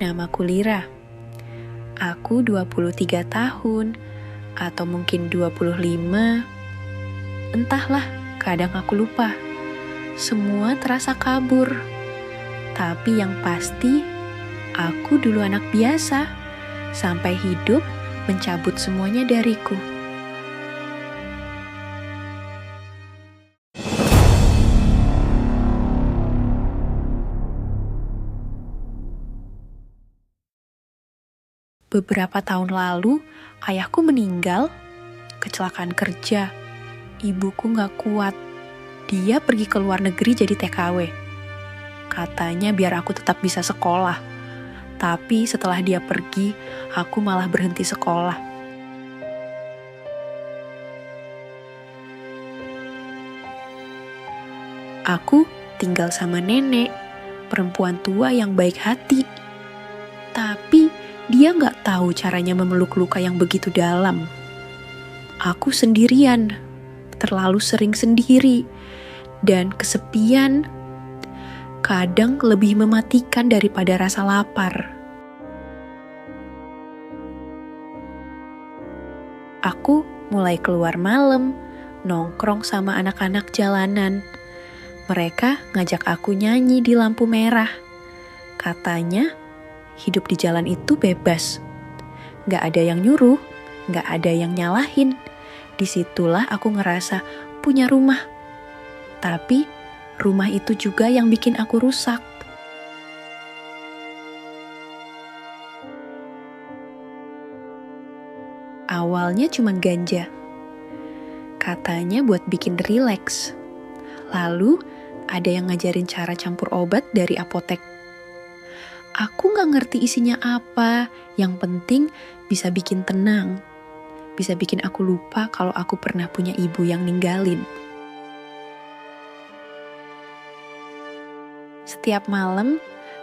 namaku Lira. Aku 23 tahun, atau mungkin 25. Entahlah, kadang aku lupa. Semua terasa kabur. Tapi yang pasti, aku dulu anak biasa, sampai hidup mencabut semuanya dariku. Beberapa tahun lalu, ayahku meninggal, kecelakaan kerja. Ibuku gak kuat. Dia pergi ke luar negeri jadi TKW. Katanya biar aku tetap bisa sekolah. Tapi setelah dia pergi, aku malah berhenti sekolah. Aku tinggal sama nenek, perempuan tua yang baik hati. Tapi dia gak tahu caranya memeluk luka yang begitu dalam. Aku sendirian, terlalu sering sendiri, dan kesepian kadang lebih mematikan daripada rasa lapar. Aku mulai keluar malam, nongkrong sama anak-anak jalanan. Mereka ngajak aku nyanyi di lampu merah. Katanya, hidup di jalan itu bebas. Gak ada yang nyuruh, gak ada yang nyalahin. Disitulah aku ngerasa punya rumah. Tapi rumah itu juga yang bikin aku rusak. Awalnya cuma ganja. Katanya buat bikin rileks. Lalu ada yang ngajarin cara campur obat dari apotek. Aku gak ngerti isinya apa, yang penting bisa bikin tenang. Bisa bikin aku lupa kalau aku pernah punya ibu yang ninggalin. Setiap malam,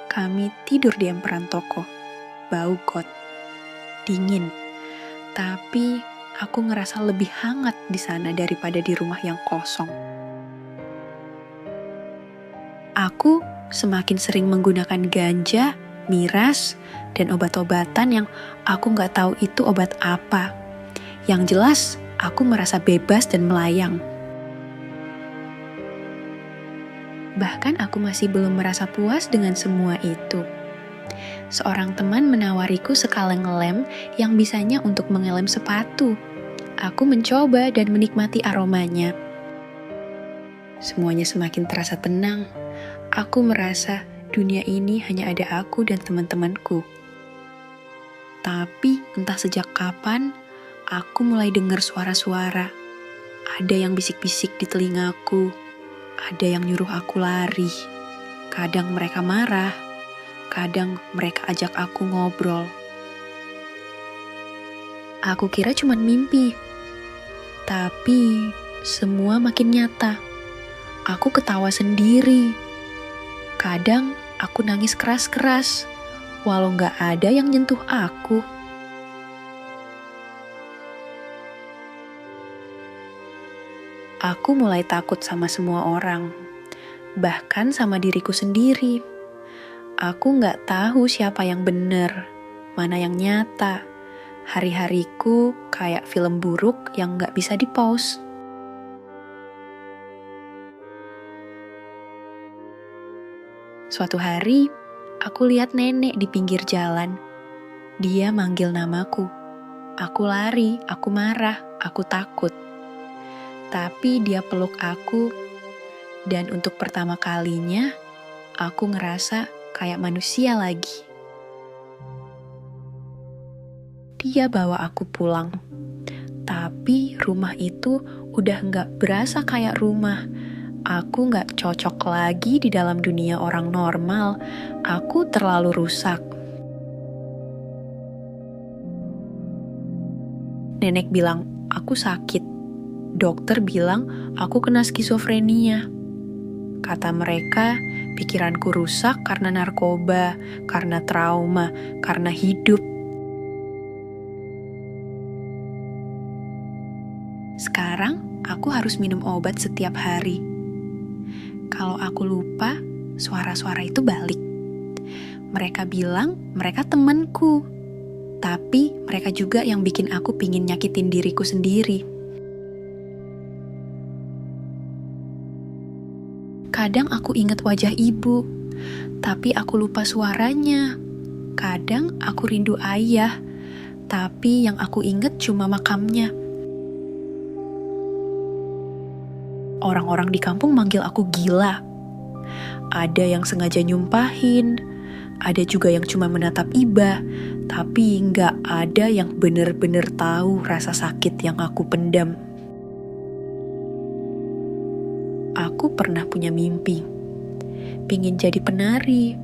kami tidur di emperan toko. Bau got. Dingin. Tapi aku ngerasa lebih hangat di sana daripada di rumah yang kosong. Aku semakin sering menggunakan ganja, miras, dan obat-obatan yang aku gak tahu itu obat apa. Yang jelas, aku merasa bebas dan melayang. Bahkan aku masih belum merasa puas dengan semua itu. Seorang teman menawariku sekaleng lem yang bisanya untuk mengelem sepatu. Aku mencoba dan menikmati aromanya. Semuanya semakin terasa tenang. Aku merasa dunia ini hanya ada aku dan teman-temanku. Tapi entah sejak kapan, aku mulai dengar suara-suara. Ada yang bisik-bisik di telingaku. Ada yang nyuruh aku lari. Kadang mereka marah. Kadang mereka ajak aku ngobrol. Aku kira cuma mimpi. Tapi semua makin nyata. Aku ketawa sendiri. Kadang aku nangis keras-keras, walau gak ada yang nyentuh aku. Aku mulai takut sama semua orang, bahkan sama diriku sendiri. Aku gak tahu siapa yang benar, mana yang nyata. Hari-hariku kayak film buruk yang gak bisa di-pause. Suatu hari, aku lihat nenek di pinggir jalan. Dia manggil namaku. Aku lari, aku marah, aku takut. Tapi dia peluk aku, dan untuk pertama kalinya, aku ngerasa kayak manusia lagi. Dia bawa aku pulang. Tapi rumah itu udah gak berasa kayak rumah. Aku gak cocok lagi di dalam dunia orang normal. Aku terlalu rusak. Nenek bilang, aku sakit. Dokter bilang, aku kena skizofrenia. Kata mereka, pikiranku rusak karena narkoba, karena trauma, karena hidup. Sekarang, aku harus minum obat setiap hari. Kalau aku lupa, suara-suara itu balik. Mereka bilang mereka temanku, tapi mereka juga yang bikin aku pingin nyakitin diriku sendiri. Kadang aku ingat wajah ibu, tapi aku lupa suaranya. Kadang aku rindu ayah, tapi yang aku ingat cuma makamnya. Orang-orang di kampung manggil aku gila. Ada yang sengaja nyumpahin, ada juga yang cuma menatap iba, tapi nggak ada yang bener-bener tahu rasa sakit yang aku pendam. Aku pernah punya mimpi, pingin jadi penari,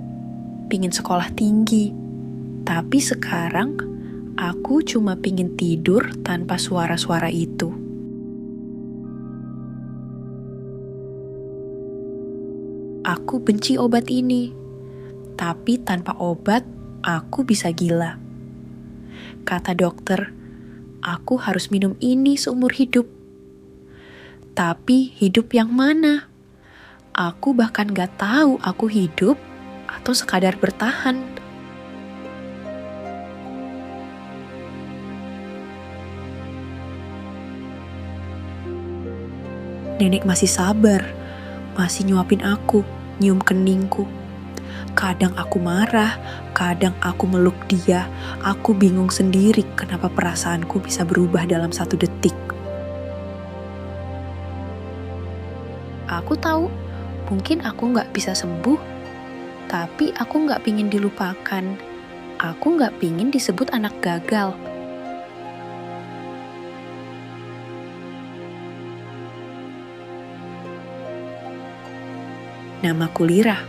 pingin sekolah tinggi, tapi sekarang aku cuma pingin tidur tanpa suara-suara itu. Aku benci obat ini, tapi tanpa obat aku bisa gila. Kata dokter, aku harus minum ini seumur hidup. Tapi hidup yang mana? Aku bahkan gak tahu aku hidup atau sekadar bertahan. Nenek masih sabar, masih nyuapin aku, nyium keningku. Kadang aku marah, kadang aku meluk dia. Aku bingung sendiri kenapa perasaanku bisa berubah dalam 1 detik. Aku tahu, mungkin aku gak bisa sembuh, tapi aku gak pingin dilupakan. Aku gak pingin disebut anak gagal. Namaku Lira.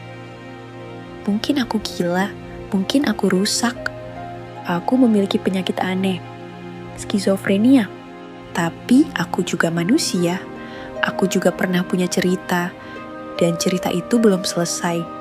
Mungkin aku gila, mungkin aku rusak. Aku memiliki penyakit aneh, skizofrenia. Tapi aku juga manusia. Aku juga pernah punya cerita, dan cerita itu belum selesai.